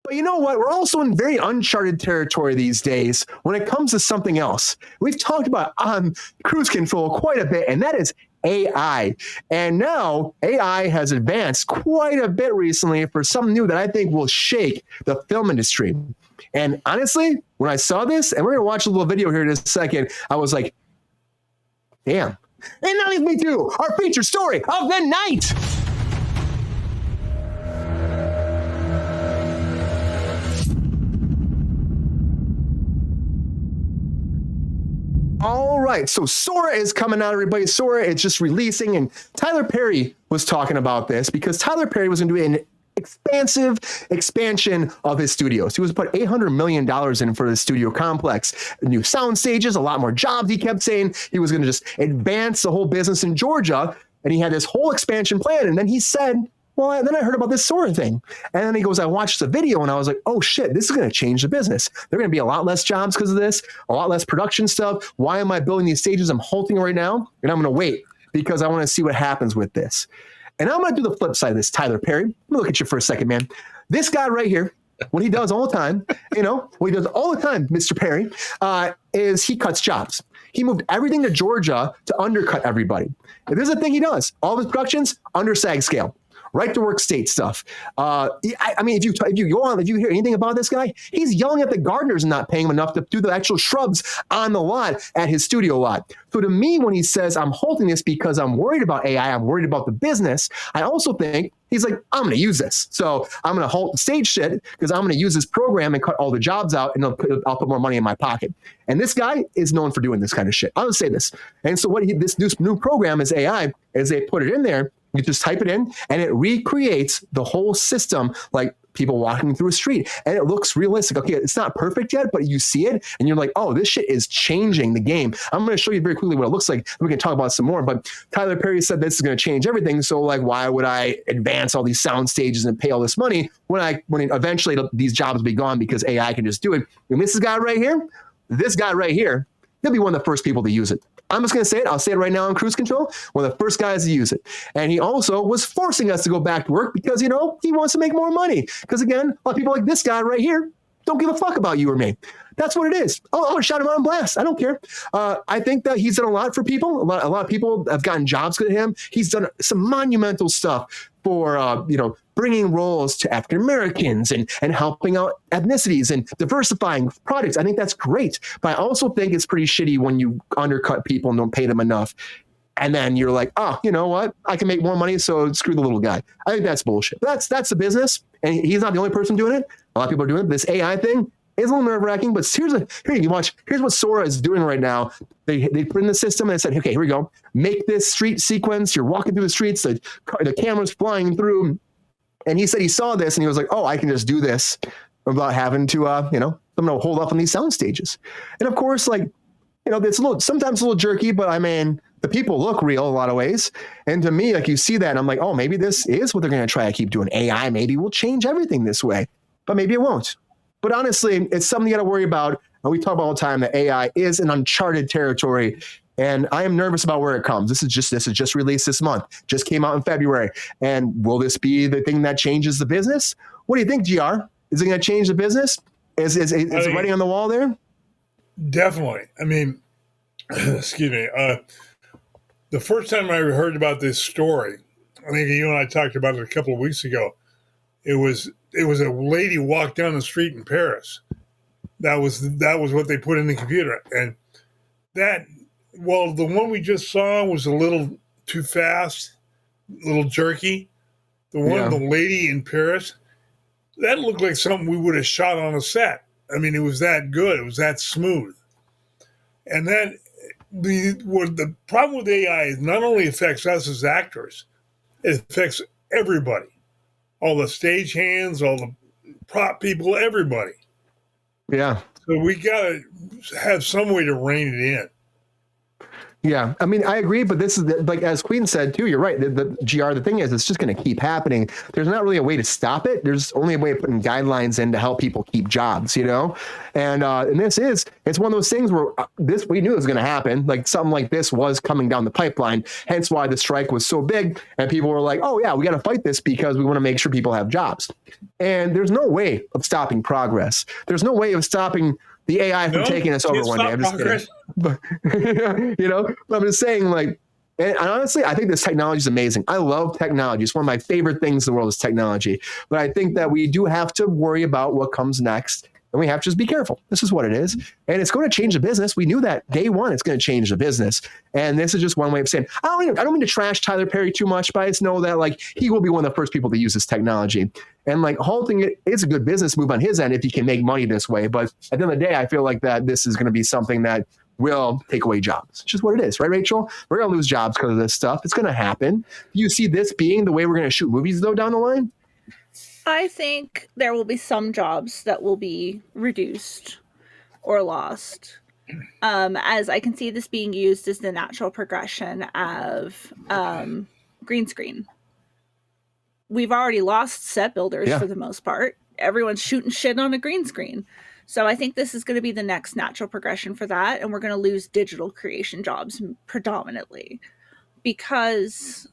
But you know what? We're also in very uncharted territory these days when it comes to something else. We've talked about Kruse Control quite a bit, and that is AI. And now AI has advanced quite a bit recently for something new that I think will shake the film industry. And honestly, when I saw this, and we're going to watch a little video here in a second, I was like, damn. And that leads me to our feature story of the night. All right, so Sora is coming out, everybody. Sora is just releasing, and Tyler Perry was talking about this because Tyler Perry was going to do an expansive expansion of his studios. He was put $800 million in for the studio complex, new sound stages, a lot more jobs. He kept saying he was going to just advance the whole business in Georgia, and he had this whole expansion plan. And then he said, well, then I heard about this Sora thing. And then he goes, I watched the video and I was like, oh shit, this is going to change the business. There are going to be a lot less jobs because of this, a lot less production stuff. Why am I building these stages? I'm halting right now and I'm going to wait because I want to see what happens with this. And I'm going to do the flip side of this, Tyler Perry. Let me look at you for a second, man. This guy right here, what he does all the time, what he does all the time, Mr. Perry, is he cuts jobs. He moved everything to Georgia to undercut everybody. And this is the thing he does. All of his productions under SAG scale. Right to work state stuff. I mean, if you hear anything about this guy, he's yelling at the gardeners and not paying him enough to do the actual shrubs on the lot at his studio lot. So to me, when he says I'm holding this because I'm worried about AI, I'm worried about the business, I also think he's like, I'm going to use this. So I'm going to halt the stage shit because I'm going to use this program and cut all the jobs out and I'll put more money in my pocket. And this guy is known for doing this kind of shit. I'll just say this. And so this new program is AI, is they put it in there. You just type it in and it recreates the whole system like people walking through a street. And it looks realistic. Okay, it's not perfect yet, but you see it and you're like, oh, this shit is changing the game. I'm going to show you very quickly what it looks like. We can talk about it some more, but Tyler Perry said this is going to change everything. So like, why would I advance all these sound stages and pay all this money when eventually these jobs will be gone because AI can just do it? And this guy right here, he'll be one of the first people to use it. I'm just going to say it. I'll say it right now on Kruse Control. One of the first guys to use it. And he also was forcing us to go back to work because, he wants to make more money. Because, again, a lot of people like this guy right here don't give a fuck about you or me. That's what it is. I'll shout him out on blast. I don't care. I think that he's done a lot for people. A lot of people have gotten jobs with him. He's done some monumental stuff for, bringing roles to African Americans and helping out ethnicities and diversifying products. I think that's great. But I also think it's pretty shitty when you undercut people and don't pay them enough. And then you're like, oh, you know what? I can make more money, so screw the little guy. I think that's bullshit. That's the business. And he's not the only person doing it. A lot of people are doing it. This AI thing is a little nerve-wracking, but here you watch. Here's what Sora is doing right now. They put in the system and they said, okay, here we go. Make this street sequence. You're walking through the streets. The camera's flying through. And he said he saw this and he was like, oh, I can just do this without having to, I'm going to hold up on these sound stages. And of course, it's sometimes a little jerky, but I mean, the people look real a lot of ways. And to me, you see that and I'm like, oh, maybe this is what they're going to try to keep doing. AI maybe will change everything this way, but maybe it won't. But honestly, it's something you got to worry about. And we talk about all the time that AI is an uncharted territory. And I am nervous about where it comes. This is just released this month. Just came out in February. And will this be the thing that changes the business? What do you think, GR? Is it going to change the business? Is it writing on the wall there? Definitely. I mean, excuse me. The first time I heard about this story, I think you and I talked about it a couple of weeks ago. It was a lady walked down the street in Paris. That was what they put in the computer. And the one we just saw was a little too fast, a little jerky. The lady in Paris, that looked like something we would have shot on a set. I mean, it was that good. It was that smooth. And the problem with AI is not only affects us as actors, it affects everybody. All the stagehands, all the prop people, everybody. Yeah. So we got to have some way to rein it in. Yeah, I mean, I agree, but this is like as Queen said too. You're right. The GR, the thing is, it's just going to keep happening. There's not really a way to stop it. There's only a way of putting guidelines in to help people keep jobs, And it's one of those things where this we knew it was going to happen. Like something like this was coming down the pipeline. Hence why the strike was so big, and people were like, "Oh yeah, we got to fight this because we want to make sure people have jobs." And there's no way of stopping progress. There's no way of stopping the AI from taking us over one day. I'm just kidding. But, but I'm just saying, like, and honestly, I think this technology is amazing. I love technology. It's one of my favorite things in the world is technology. But I think that we do have to worry about what comes next. And we have to just be careful. This is what it is. And it's going to change the business. We knew that day one, it's going to change the business. And this is just one way of saying, I don't mean to trash Tyler Perry too much, but I just know that like he will be one of the first people to use this technology. And like halting it is a good business move on his end if he can make money this way. But at the end of the day, I feel like that this is going to be something that will take away jobs. It's just what it is, right, Rachel? We're going to lose jobs because of this stuff. It's going to happen. Do you see this being the way we're going to shoot movies, though, down the line? I think there will be some jobs that will be reduced or lost. As I can see this being used as the natural progression of green screen. We've already lost set builders for the most part. Everyone's shooting shit on a green screen. So I think this is going to be the next natural progression for that. And we're going to lose digital creation jobs predominantly. Because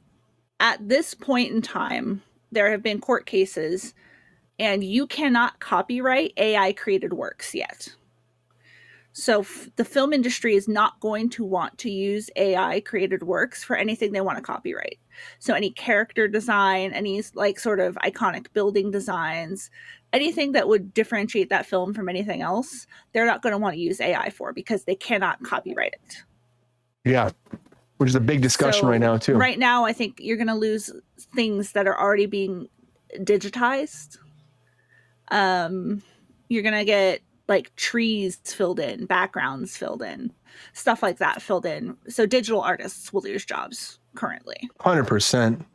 at this point in time, there have been court cases and you cannot copyright AI created works yet. So the film industry is not going to want to use AI created works for anything they want to copyright. So any character design, any like sort of iconic building designs, anything that would differentiate that film from anything else, they're not going to want to use AI for because they cannot copyright it. Yeah, which is a big discussion right now too. Right now, I think you're going to lose things that are already being digitized. You're going to get like trees filled in, backgrounds filled in, stuff like that filled in. So digital artists will lose jobs currently. 100%.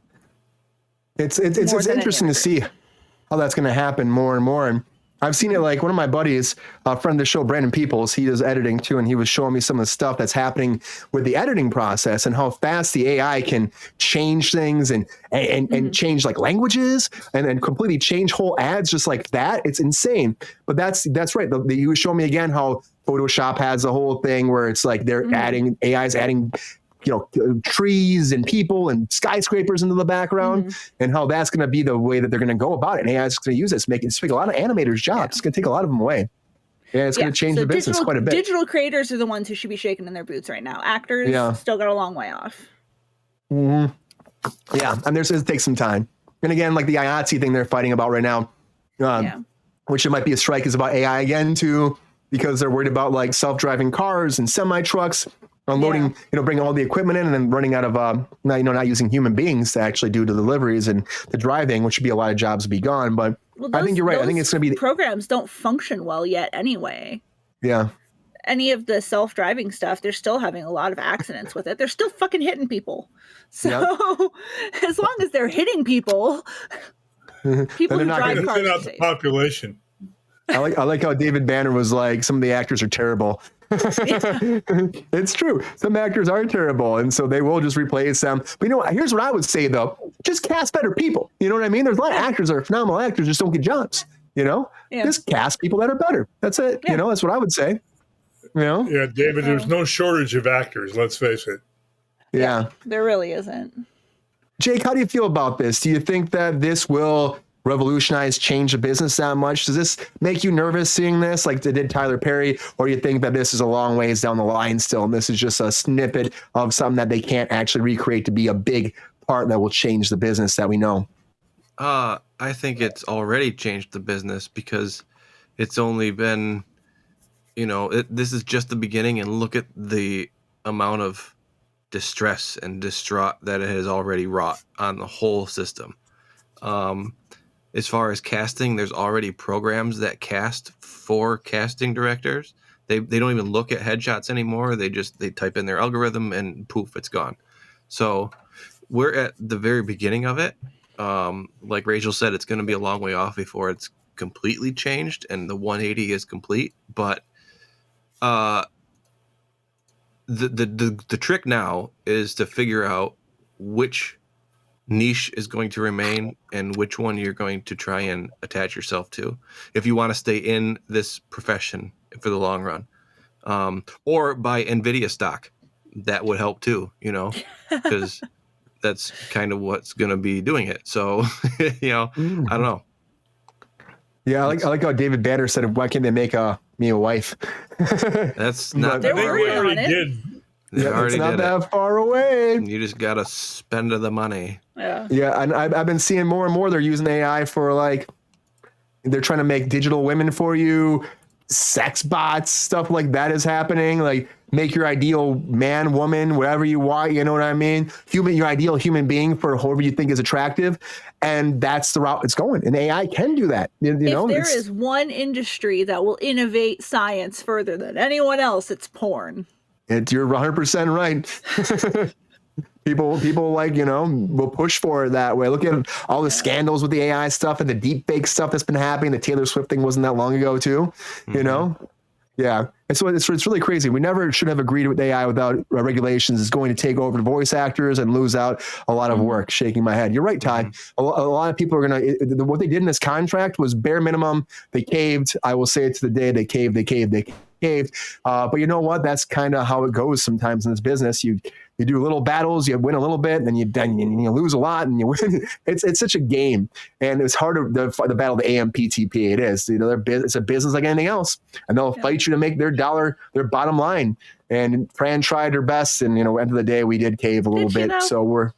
It's interesting to see how that's going to happen more and more. And I've seen it like one of my buddies, a friend of the show, Brandon Peoples, he does editing too. And he was showing me some of the stuff that's happening with the editing process and how fast the AI can change things and change like languages and completely change whole ads just like that. It's insane. But that's right. You show me again how Photoshop has a whole thing where it's like they're AI's adding trees and people and skyscrapers into the background and how that's going to be the way that they're going to go about it. And AI is going to use this, it's take a lot of animators' jobs. It's going to take a lot of them away. Yeah, it's going to change the business quite a bit. Digital creators are the ones who should be shaking in their boots right now. Actors still got a long way off. Mm-hmm. Yeah, and it takes some time. And again, like the IATSE thing they're fighting about right now, which it might be a strike, is about AI again too, because they're worried about like self-driving cars and semi-trucks unloading, bringing all the equipment in and then running out of, not using human beings to actually do the deliveries and the driving, which would be a lot of jobs to be gone. But I think you're right. I think it's going to be programs don't function well yet anyway. Yeah. Any of the self-driving stuff, they're still having a lot of accidents with it. They're still fucking hitting people. So as long as they're hitting people, people who drive cars out the population. I like how David Banner was like, some of the actors are terrible. It's true. Some actors are terrible, and so they will just replace them. But here's what I would say though: just cast better people. You know what I mean? There's a lot of actors that are phenomenal actors, just don't get jobs. Just cast people that are better. That's it. That's what I would say. Yeah, David. There's no shortage of actors. Let's face it. Yeah, there really isn't. Jake, how do you feel about this? Do you think that this will revolutionize, change the business that much? Does this make you nervous seeing this like they did Tyler Perry, or you think that this is a long ways down the line still and this is just a snippet of something that they can't actually recreate to be a big part that will change the business that we know? I think it's already changed the business because it's only been, this is just the beginning, and look at the amount of distress and distraught that it has already wrought on the whole system. As far as casting, there's already programs that cast for casting directors. They don't even look at headshots anymore. They type in their algorithm and poof, it's gone. So we're at the very beginning of it. Like Rachel said, it's going to be a long way off before it's completely changed and the 180 is complete. But the trick now is to figure out which niche is going to remain and which one you're going to try and attach yourself to if you want to stay in this profession for the long run. Or buy NVIDIA stock. That would help too, because that's kind of what's going to be doing it. So, I don't know. Yeah, I like how David Banner said, "Why can't they make me a wife?" That's not. They're I think we working on already it. did. They Yeah, already it's not did that it. far away. You just gotta spend the money. Yeah. Yeah, and I've been seeing more and more they're using AI for they're trying to make digital women for you, sex bots, stuff like that is happening. Like make your ideal man, woman, whatever you want. You know what I mean? Your ideal human being for whoever you think is attractive, and that's the route it's going. And AI can do that. If there is one industry that will innovate science further than anyone else, it's porn. You're 100% right. People will push for it that way. Look at all the scandals with the AI stuff and the deep fake stuff that's been happening. The Taylor Swift thing wasn't that long ago too, Yeah. And so it's really crazy. We never should have agreed with AI without regulations. It's going to take over the voice actors and lose out a lot of work. Shaking my head. You're right, Ty. A lot of people are going to, what they did in this contract was bare minimum. They caved. I will say it to the day they caved. But you know what? That's kind of how it goes sometimes in this business. You do little battles, you win a little bit, and then you lose a lot, and you win. It's such a game, and it's hard to the battle of the AMPTP. It is, it's a business like anything else, and they'll fight you to make their bottom line. And Fran tried her best, and end of the day, we did cave a little bit. So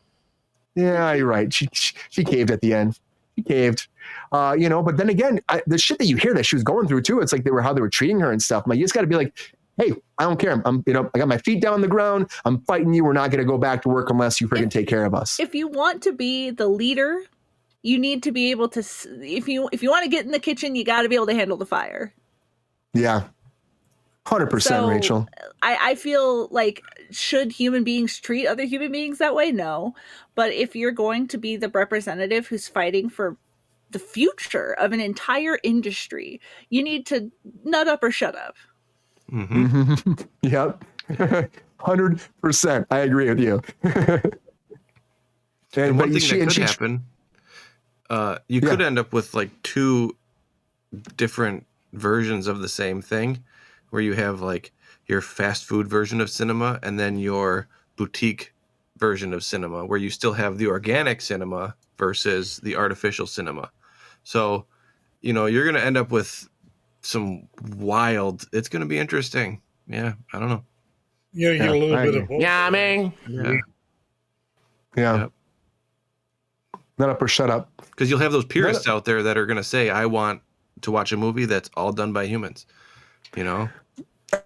you're right. She caved at the end. She caved. But then again, the shit that you hear that she was going through too, it's like how they were treating her and stuff. You just got to be like, hey, I don't care. I got my feet down on the ground. I'm fighting you. We're not going to go back to work unless you freaking take care of us. If you want to be the leader, you need to be able to. If you want to get in the kitchen, you got to be able to handle the fire. Yeah, 100%, Rachel. I feel like should human beings treat other human beings that way? No, but if you're going to be the representative who's fighting for the future of an entire industry, you need to nut up or shut up. Mm-hmm. Yep. 100%. I agree with you. And one thing that could happen, you could end up with two different versions of the same thing, where you have your fast food version of cinema and then your boutique version of cinema, where you still have the organic cinema versus the artificial cinema. So, you're going to end up with some wild. It's going to be interesting. Yeah, I don't know. You get a little bit of both. Yeah, man. Yeah. Nut up or shut up. Because you'll have those purists out there that are going to say, I want to watch a movie that's all done by humans.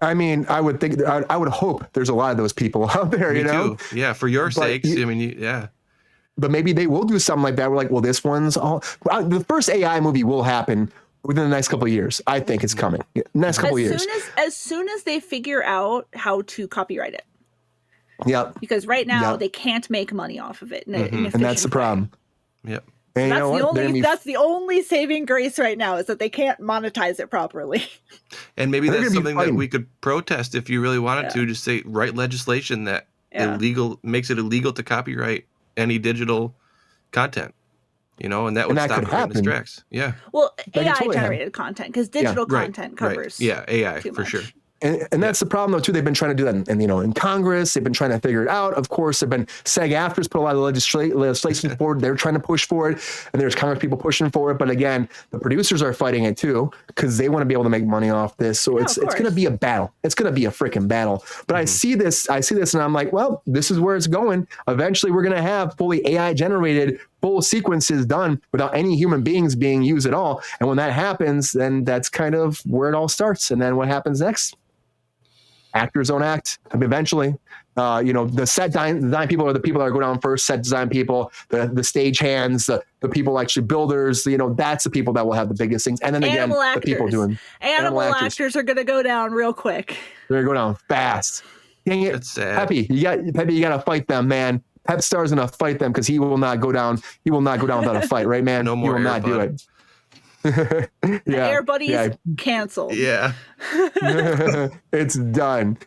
I mean, I would think, I would hope there's a lot of those people out there, Me too. Yeah, for your sakes. But maybe they will do something like that. We're like, well, this one's all. The first AI movie will happen within the next couple of years. I think it's coming. Next couple of years. As soon as they figure out how to copyright it. Yeah. Because right now they can't make money off of it. And that's the problem. Yep. And that's the only saving grace right now is that they can't monetize it properly. And maybe that's something that we could protest if you really wanted to. Just say write legislation that makes it illegal to copyright any digital content, and that would stop it in its tracks. Yeah. Well, AI generated content, because digital content covers. Right. Yeah, AI for sure. And that's the problem, though, too. They've been trying to do that in Congress. They've been trying to figure it out. Of course, they've been SAG-AFTRA's put a lot of legislation forward. They're trying to push for it, and there's Congress people pushing for it. But again, the producers are fighting it too, because they want to be able to make money off this. So it's going to be a battle. It's going to be a freaking battle. But I see this, and I'm like, well, this is where it's going. Eventually, we're going to have fully AI generated full sequences done without any human beings being used at all. And when that happens, then that's kind of where it all starts. And then what happens next? Actors don't act. I mean, eventually, the set design people are the people that go down first. Set design people, the stage hands, the people actually builders. That's the people that will have the biggest things. And then the people doing animal actors are going to go down real quick. They're going to go down fast. Dang it, that's sad. Peppy, you got to fight them, man. Pep Star's going to fight them because he will not go down. He will not go down without a fight, right, man? No more. He will not do it. Air Buddies canceled. Yeah. It's done.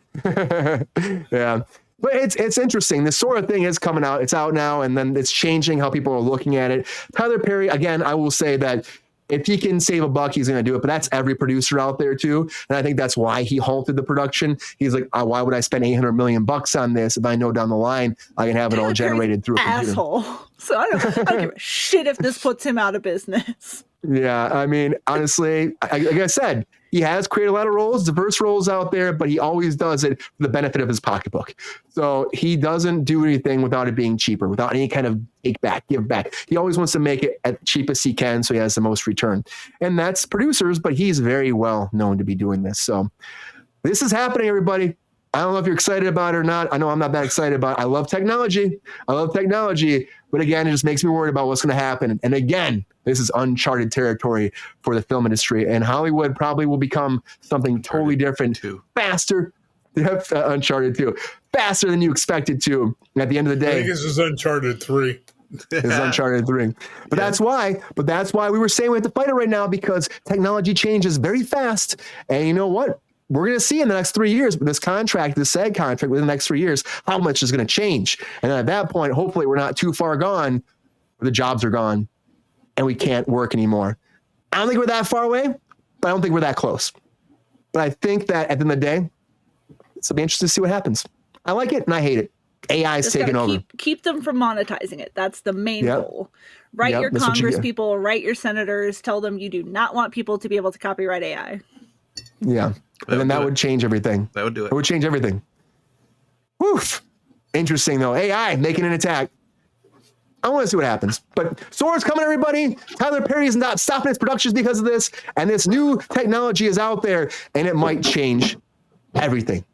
Yeah. But it's interesting. The Sora thing is coming out. It's out now, and then it's changing how people are looking at it. Tyler Perry, again, I will say that if he can save a buck, he's going to do it. But that's every producer out there too, and I think that's why he halted the production. He's like, why would I spend $800 million on this if I know down the line I can have it all generated through a computer? Asshole. So I don't give a shit if this puts him out of business. Yeah, I mean, honestly, like I said, he has created a lot of roles, diverse roles out there, but he always does it for the benefit of his pocketbook. So he doesn't do anything without it being cheaper, without any kind of give back. He always wants to make it as cheap as he can so he has the most return. And that's producers, but he's very well known to be doing this. So this is happening, everybody. I don't know if you're excited about it or not. I know I'm not that excited about it. I love technology. But again, it just makes me worried about what's going to happen. And again, this is uncharted territory for the film industry. And Hollywood probably will become something totally different, faster. Uncharted 2. Faster than you expected to. And at the end of the day, I think this is Uncharted 3. This is Uncharted 3. But that's why we were saying we have to fight it right now, because technology changes very fast. And you know what? We're going to see in the next 3 years, this contract, this SAG contract within the next 3 years, how much is going to change. And at that point, hopefully we're not too far gone, the jobs are gone and we can't work anymore. I don't think we're that far away, but I don't think we're that close. But I think that at the end of the day, it'll be interesting to see what happens. I like it and I hate it. AI is taking over. Keep them from monetizing it. That's the main goal. Write your Congress people, write your senators, tell them you do not want people to be able to copyright AI. Yeah. And then that would change everything. That would do it. It would change everything. Woof. Interesting, though. AI making an attack. I want to see what happens. But Sora's coming, everybody. Tyler Perry is not stopping his productions because of this. And this new technology is out there, and it might change everything.